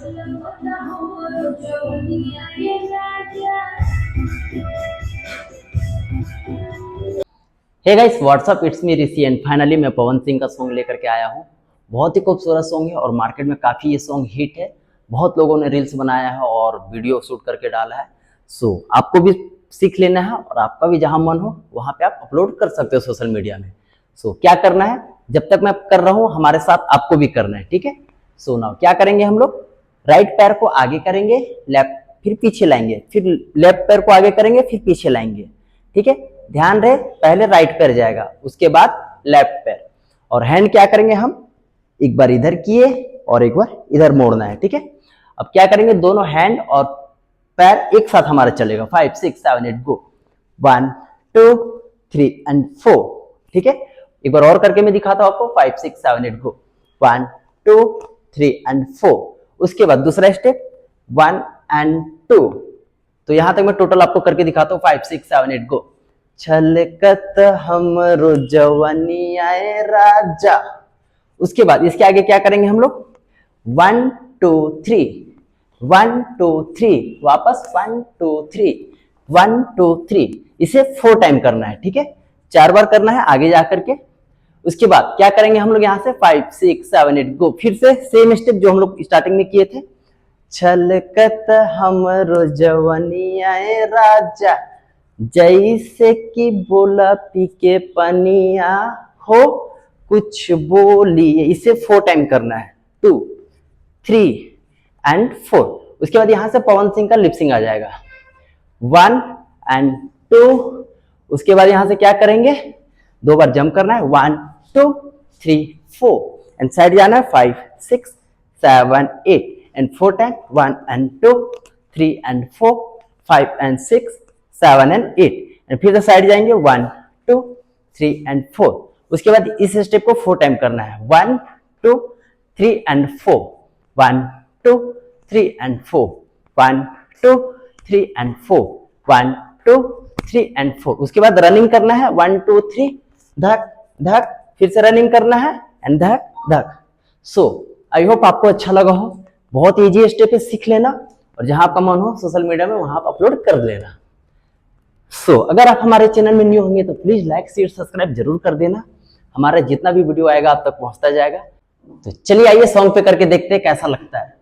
Hey guys what's up, it's me Rishi and finally मैं पवन सिंह का song लेकर के आया हूँ। बहुत ही खूबसूरत सॉन्ग है और मार्केट में काफ़ी ये सॉन्ग हिट है। बहुत लोगों ने रील्स बनाया है और वीडियो शूट करके डाला है। आपको भी सीख लेना है और आपका भी जहाँ मन हो वहाँ पे आप अपलोड कर सकते हो सोशल मीडिया में। क्या करना है, जब तक मैं कर रहा हूँ हमारे साथ आपको भी करना है, ठीक है। नाउ क्या करेंगे हम लोग, राइट पैर को आगे करेंगे, लेफ्ट फिर पीछे लाएंगे, फिर लेफ्ट पैर को आगे करेंगे, फिर पीछे लाएंगे, ठीक है। ध्यान रहे, पहले राइट पैर जाएगा, उसके बाद लेफ्ट पैर, और हैंड क्या करेंगे हम, एक बार इधर किए और एक बार इधर मोड़ना है, ठीक है। अब क्या करेंगे, दोनों हैंड और पैर एक साथ हमारा चलेगा। 5 6 7 8 गो, 1 2 3 एंड 4, ठीक है। एक बार और करके मैं दिखाता हूं आपको, 5 6 7 8 गो, 1 2 3 एंड 4। उसके बाद दूसरा स्टेप 1 एंड 2। तो यहां तक मैं टोटल आपको करके दिखाता हूँ, 5 6 7 8 गो। छलकत हमरो जवनियाए राजा। उसके बाद इसके आगे क्या करेंगे हम लोग, 1 2 3 1 2 3, वापस 1 2 3 1 2 3। इसे 4 टाइम करना है, ठीक है, 4 बार करना है आगे जा करके। उसके बाद क्या करेंगे हम लोग, यहाँ से 5 6 7 8 गो, फिर से सेम स्टेप जो हम लोग स्टार्टिंग में किए थे। छलकत हमरो जवनियाए राजा, जैसे कि बोला पी के पनिया हो कुछ बोलिए। इसे 4 टाइम करना है, 2 3 एंड 4। उसके बाद यहां से पवन सिंह का लिपसिंग आ जाएगा, 1 एंड 2। उसके बाद यहां से क्या करेंगे, 2 बार जंप करना है, 1 2 3 4 एंड साइड जाना है, 5 6 7 8 and 4 time, 1 and 2 3 and 4 5 and 6 7 and 8 and फिर साइड जाएंगे, 1 2 3 एंड 4। उसके बाद इस स्टेप को 4 टाइम करना है, 1 2 3 एंड 4 1 2 3 एंड 4 1 2 3 एंड 4 1 2 3 एंड 4। उसके बाद रनिंग करना है, 1 2 3 धक धक, फिर से रनिंग करना है एंड धक धक। आई होप आपको अच्छा लगा हो। बहुत इजी स्टेप है, सीख लेना और जहां आपका मन हो सोशल मीडिया में वहां आप अपलोड कर लेना। अगर आप हमारे चैनल में न्यू होंगे तो प्लीज लाइक शेयर सब्सक्राइब जरूर कर देना। हमारा जितना भी वीडियो आएगा आप तक पहुंचता जाएगा। तो चलिए आइए सॉन्ग पे करके देखते हैं कैसा लगता है।